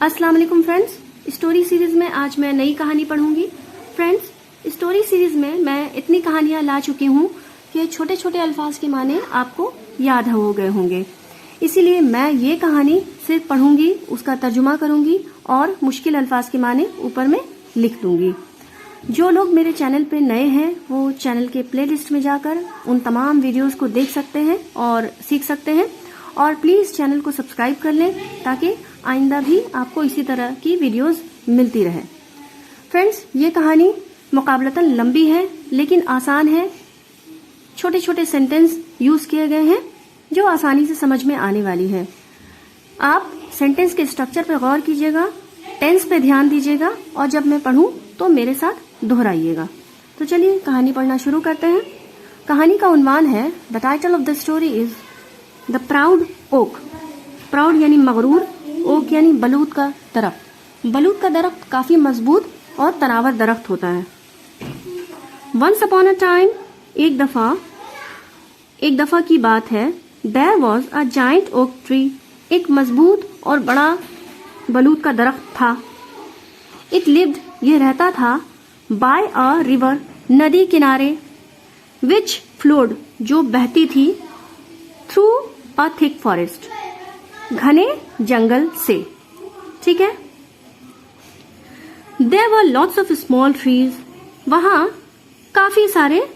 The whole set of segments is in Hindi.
अस्सलाम वालेकुम फ्रेंड्स, स्टोरी सीरीज में आज मैं नई कहानी पढ़ूंगी। फ्रेंड्स, स्टोरी सीरीज में मैं इतनी कहानियां ला चुकी हूँ कि छोटे छोटे अल्फाज के माने आपको याद हो गए होंगे। इसीलिए मैं ये कहानी सिर्फ पढ़ूंगी, उसका तर्जुमा करूंगी और मुश्किल अल्फाज के माने ऊपर में लिख दूंगी। जो लोग मेरे चैनल पे नए हैं वो चैनल के प्लेलिस्ट में जाकर उन तमाम वीडियोस को देख सकते हैं और सीख सकते हैं। और प्लीज चैनल को सब्सक्राइब कर लें ताकि आइंदा भी आपको इसी तरह की वीडियोस मिलती रहे। फ्रेंड्स, ये कहानी मुकाबलतन लंबी है लेकिन आसान है। छोटे छोटे सेंटेंस यूज किए गए हैं जो आसानी से समझ में आने वाली है। आप सेंटेंस के स्ट्रक्चर पर गौर कीजिएगा, टेंस पे ध्यान दीजिएगा और जब मैं पढ़ूं तो मेरे साथ दोहराइएगा। तो चलिए कहानी पढ़ना शुरू करते हैं। कहानी का उन्वान है, the title of the story is the proud oak. Proud यानी मगरूर, ओक यानी बलूत का दरख्त। बलूत का दरख्त काफी मजबूत और तनावर दरख्त होता है। वंस अपॉन अ टाइम, एक दफा की बात है, there was a giant oak tree. एक मजबूत और बड़ा बलूत का दरख्त था। इट लिव्ड, यह रहता था, बाय अ रिवर, नदी किनारे, विच फ्लोड, जो बहती थी, थ्रू अ थिक फॉरेस्ट, घने जंगल से। ठीक है। There were lots of small trees, वहां काफी सारे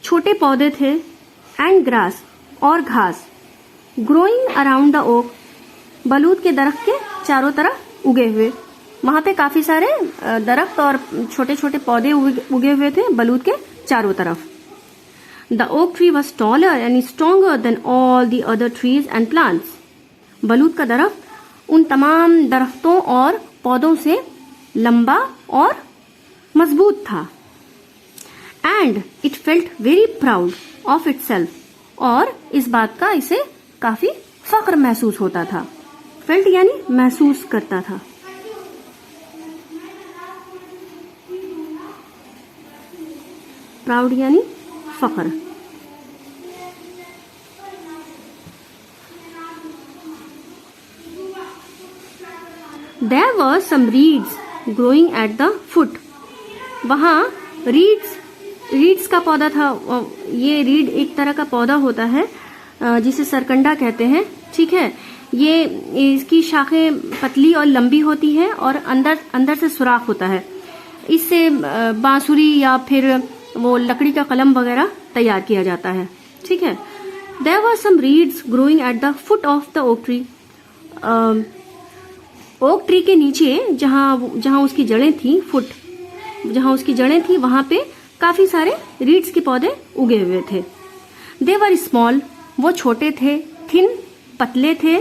छोटे पौधे थे, एंड ग्रास, और घास, ग्रोइंग अराउंड द ओक, बलूत के दरख्त के चारों तरफ उगे हुए। वहां पे काफी सारे दरख्त और छोटे छोटे पौधे उगे हुए थे बलूत के चारों तरफ। The oak tree was taller and stronger than all the other trees and plants. बलूत का दरख्त उन तमाम दरख्तों और पौधों से लंबा और मजबूत था। And it felt very proud of itself. और इस बात का इसे काफी फख्र महसूस होता था। Felt यानी महसूस करता था। Proud यानी फख्र। There were some reeds growing at the foot. वहाँ रीड्स का पौधा था। ये रीड एक तरह का पौधा होता है जिसे सरकंडा कहते हैं। ठीक है। ये इसकी शाखें पतली और लंबी होती है और अंदर से सुराख होता है। इससे बांसुरी या फिर वो लकड़ी का कलम वगैरह तैयार किया जाता है। ठीक है। There were some reeds growing at the foot of the oak tree. Oak tree के नीचे जहां उसकी जड़ें थी, जहां उसकी जड़ें थी, वहां पे काफी सारे रीड्स के पौधे उगे हुए थे। दे वर स्मॉल, वो छोटे थे, थिन, पतले थे,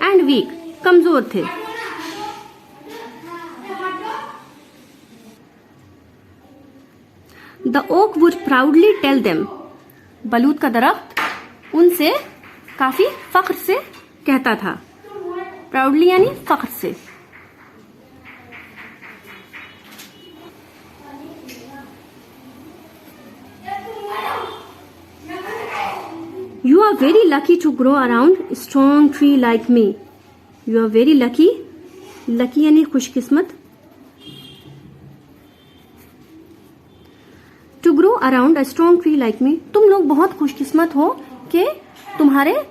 एंड वीक, कमजोर थे। The oak would proudly tell them, बलूत का दरख्त उनसे काफी फख्र से कहता था। प्राउडली यानी फख्र से। You are very lucky to grow around strong tree like me. You are very lucky, lucky यानी खुशकिस्मत। To grow around a strong tree like me, तुम लोग बहुत खुशकिस्मत हो कि तुम्हारे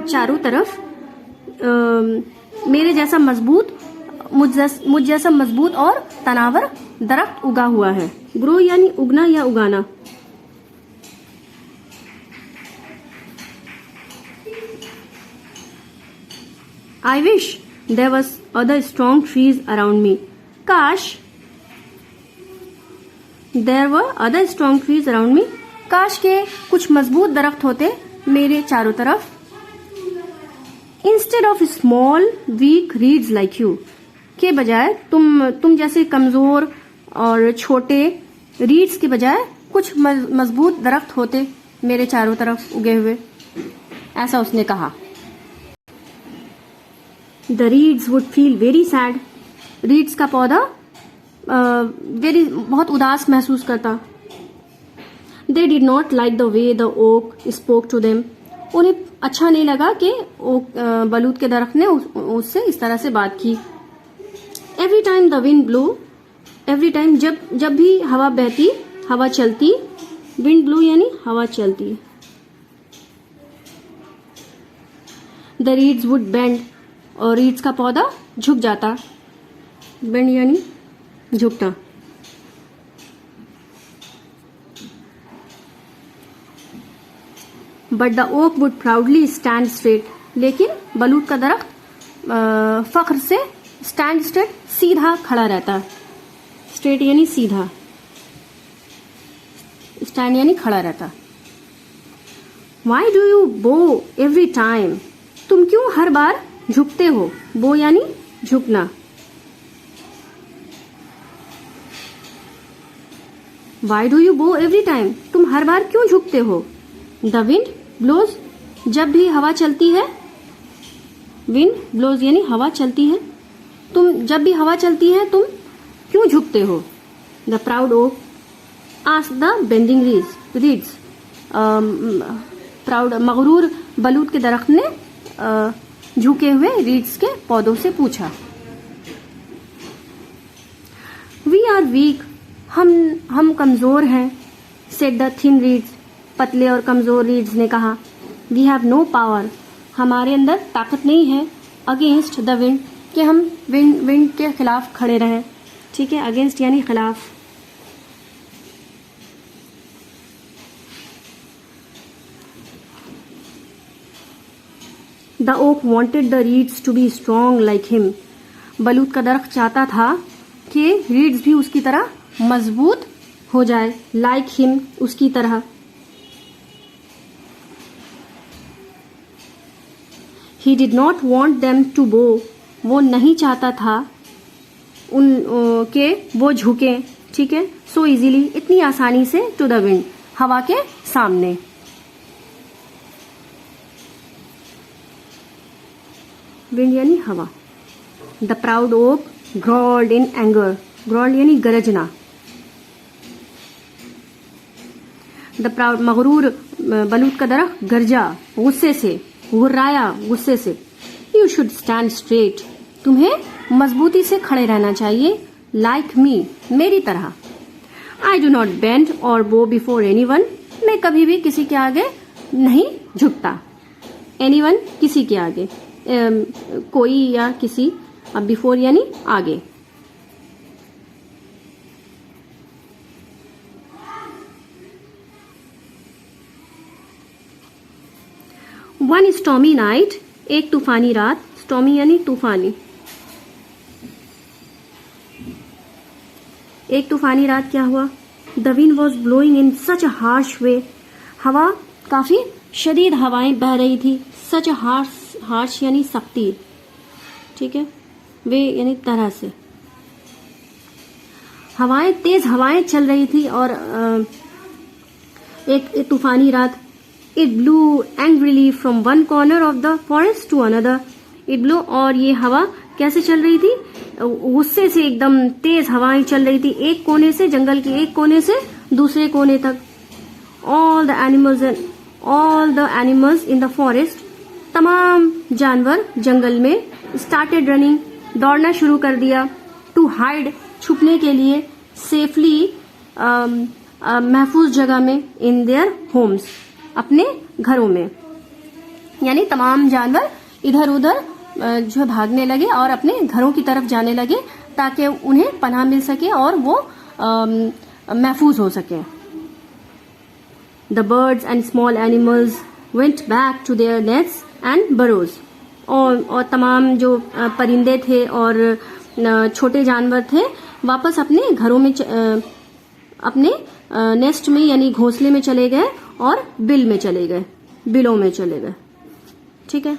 चारों तरफ मेरे जैसा मुझ जैसा मजबूत और तनावर दरख्त उगा हुआ है। ग्रो यानी उगना या उगाना। I wish there was other strong trees around me. काश there were other strong trees around me, काश के कुछ मजबूत दरख्त होते मेरे चारों तरफ। Instead of small weak reeds like you, के बजाय तुम जैसे कमजोर और छोटे रीड्स के बजाय कुछ मजबूत दरख्त होते मेरे चारों तरफ उगे हुए, ऐसा उसने कहा। The reeds would feel very sad, reeds का पौधा बहुत उदास महसूस करता। They did not like the way the oak spoke to them, उन्हें अच्छा नहीं लगा कि बलूत के दरख्त ने उससे इस तरह से बात की। Every time the wind blow, every time जब भी हवा बहती, हवा चलती, विंड ब्लो यानी हवा चलती, द रीड्स वुड बेंड, और रीड्स का पौधा झुक जाता, बेंड यानी झुकना। But the oak would proudly stand straight, लेकिन बलूत का दरख्त फख्र से स्टैंड स्ट्रेट, सीधा खड़ा रहता। स्ट्रेट यानी सीधा, स्टैंड यानी खड़ा रहता। वाई डू यू बो एवरी टाइम, तुम क्यों हर बार झुकते हो? बो यानी झुकना। वाई डू यू बो एवरी टाइम, तुम हर बार क्यों झुकते हो? द विंड ब्लोज, जब भी हवा चलती है, विंड ब्लोज यानी हवा चलती है, तुम जब भी हवा चलती है तुम क्यों झुकते हो? The proud oak asked the bending reeds, proud मगरूर बलूत के दरख्त ने झुके हुए रीड्स के पौधों से पूछा। वी आर वीक, हम कमजोर हैं, सेड द थिन रीड्स, पतले और कमजोर रीड्स ने कहा। वी हैव नो पावर, हमारे अंदर ताकत नहीं है, अगेंस्ट द विंड, कि हम विंड के खिलाफ खड़े रहें। ठीक है, अगेंस्ट यानी खिलाफ। The oak wanted the reeds to be strong like him, बलूत का दरख्त चाहता था कि रीड्स भी उसकी तरह मजबूत हो जाए, लाइक हिम, उसकी तरह। He did not want them to bow, वो नहीं चाहता था के वो झुके, ठीक है, so easily, इतनी आसानी से, to the wind, हवा के सामने। विंड यानी हवा। The proud oak growled in anger, growled यानी गरजना। The proud मगरूर बलूत का दरख्त गरजा, गुस्से से, गुर्राया गुस्से से। यू शुड स्टैंड स्ट्रेट, तुम्हें मजबूती से खड़े रहना चाहिए, लाइक मी, मेरी तरह। आई डू नॉट बेंड और बो बिफोर एनीवन, मैं कभी भी किसी के आगे नहीं झुकता। एनीवन किसी के आगे, कोई या किसी, अब बिफोर यानी आगे। वन स्टॉमी नाइट, एक तूफानी रात, स्टॉमी यानी तूफानी। एक तूफानी रात क्या हुआ? The wind was blowing in such a harsh way, हवा काफी शदीद हवाएं बह रही थी। सच अ हार्श यानी सख्ती, ठीक है, वे यानी तरह से। हवाएं, तेज हवाएं चल रही थी और एक तूफानी रात। It blew angrily from one corner of the forest to another. It blew, और ये हवा कैसे चल रही थी? गुस्से से एकदम तेज हवाएं चल रही थी, एक कोने से, जंगल के एक कोने से दूसरे कोने तक। All the animals in the forest, तमाम जानवर जंगल में, started running, दौड़ना शुरू कर दिया। To hide, छुपने के लिए, safely, महफूज जगह में, in their homes, अपने घरों में। यानी तमाम जानवर इधर उधर जो भागने लगे और अपने घरों की तरफ जाने लगे ताकि उन्हें पनाह मिल सके और वो महफूज हो सके। The birds and small animals went back to their nests and burrows, और तमाम जो परिंदे थे और छोटे जानवर थे वापस अपने घरों में, अपने नेस्ट में यानी घोंसले में चले गए और बिलों में चले गए। ठीक है।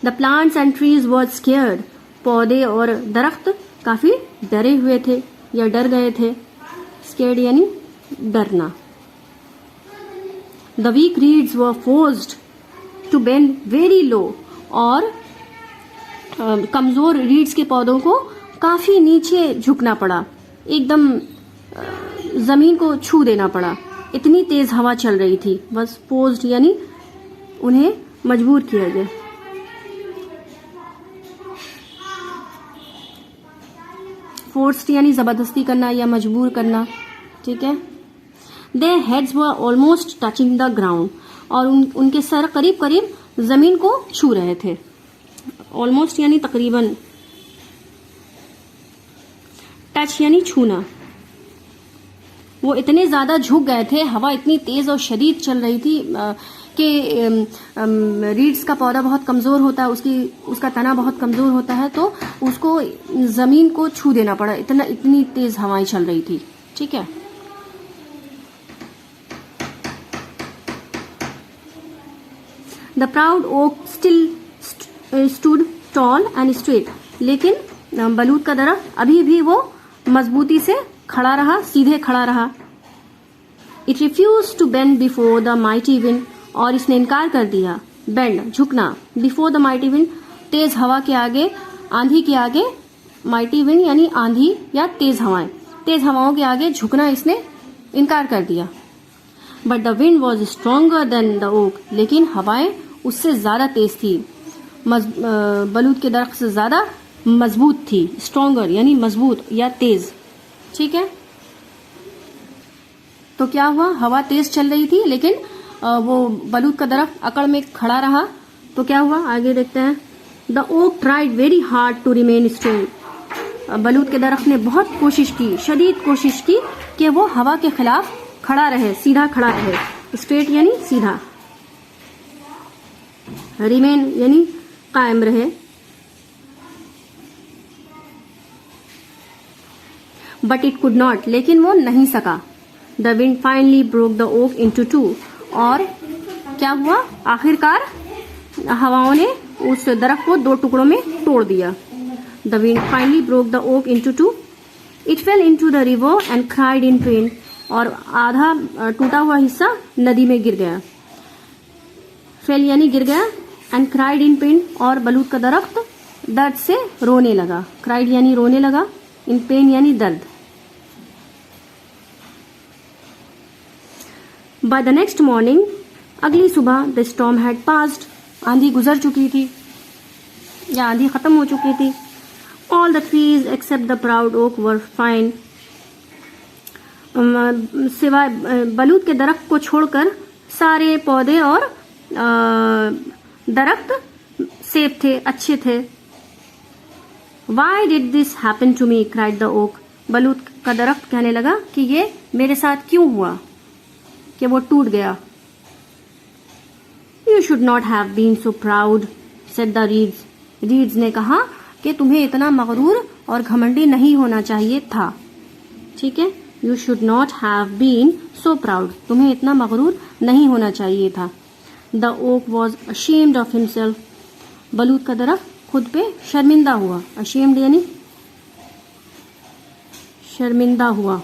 The plants and trees were scared, पौधे और दरख्त काफी डरे हुए थे या डर गए थे। स्केयर्ड यानी डरना। The weak reeds were forced to bend very low, और कमजोर रीड्स के पौधों को काफी नीचे झुकना पड़ा, एकदम जमीन को छू देना पड़ा, इतनी तेज हवा चल रही थी। बस पोज्ड यानी उन्हें मजबूर किया गया। फोर्स्ड यानी जबरदस्ती करना या मजबूर करना, ठीक है। Their heads were almost touching the ground, और उनके सर करीब करीब जमीन को छू रहे थे। ऑलमोस्ट यानी तकरीबन, टच यानी छूना। वो इतने ज्यादा झुक गए थे, हवा इतनी तेज और शदीद चल रही थी कि रीड्स का पौधा बहुत कमजोर होता है, उसका तना बहुत कमजोर होता है, तो उसको जमीन को छू देना पड़ा, इतनी तेज हवाएं चल रही थी, ठीक है। The proud oak still stood tall and straight, लेकिन बलूत का दरख्त अभी भी वो मजबूती से खड़ा रहा, सीधे खड़ा रहा। It refuse to bend before the mighty wind, और इसने इनकार कर दिया, बेंड झुकना, बिफोर द माइटी विंड तेज हवा के आगे, आंधी के आगे। माइटी विंड यानी आंधी या तेज हवाएं, तेज हवाओं के आगे झुकना इसने इनकार कर दिया। But the wind was stronger then the oak, लेकिन हवाएं उससे ज्यादा तेज थी, बलूत के दरख्त से ज्यादा मजबूत थी। स्ट्रोंगर यानी मजबूत या तेज, ठीक है। तो क्या हुआ, हवा तेज चल रही थी लेकिन वो बलूत का दरख्त अकड़ में खड़ा रहा। तो क्या हुआ, आगे देखते हैं। The oak tried very hard to remain straight, बलूत के दरख्त ने बहुत कोशिश की, शदीद कोशिश की कि वो हवा के खिलाफ खड़ा रहे, सीधा खड़ा रहे। स्ट्रेट यानी सीधा, रिमेन यानी कायम रहे। बट इट कुड नॉट, लेकिन वो नहीं सका। The wind finally broke the oak into two, और क्या हुआ, आखिरकार हवाओं ने उस दरख्त को दो टुकड़ों में तोड़ दिया। The wind finally broke the oak into two, it fail into the river and cried in pen, और आधा टूटा हुआ हिस्सा नदी में गिर गया। फेल यानी गिर गया, एंड क्राइड इन पेन, और बलूत का दरख्त दर्द से रोने लगा। क्राइड यानी रोने लगा, इन पेन यानी दर्द। बाय द नेक्स्ट मॉर्निंग, अगली सुबह, द स्टॉर्म हैड पास्ड, आंधी गुजर चुकी थी या आंधी खत्म हो चुकी थी। All the trees except the proud oak were fine, सिवाय बलूत के दरख्त को छोड़कर सारे पौधे और दरख्त सेफ थे, अच्छे थे। Why did this happen to me? cried the oak. बलूत का दरख्त कहने लगा कि ये मेरे साथ क्यों हुआ, कि वो टूट गया। You should not have been so proud, said the reeds. Reeds ने कहा कि तुम्हें इतना मगरूर और घमंडी नहीं होना चाहिए था, ठीक है। You should not have been so proud, तुम्हें इतना मगरूर नहीं होना चाहिए था। The oak was ashamed of himself. बलूत का दरख्त खुद पे शर्मिंदा हुआ। ashamed यानी शर्मिंदा हुआ।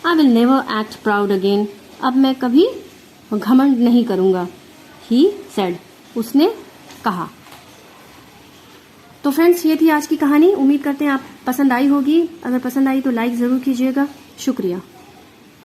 I will never act proud again. अब मैं कभी घमंड नहीं करूंगा। He said. उसने कहा। तो फ्रेंड्स, ये थी आज की कहानी। उम्मीद करते हैं आप पसंद आई होगी। अगर पसंद आई तो लाइक जरूर कीजिएगा। शुक्रिया।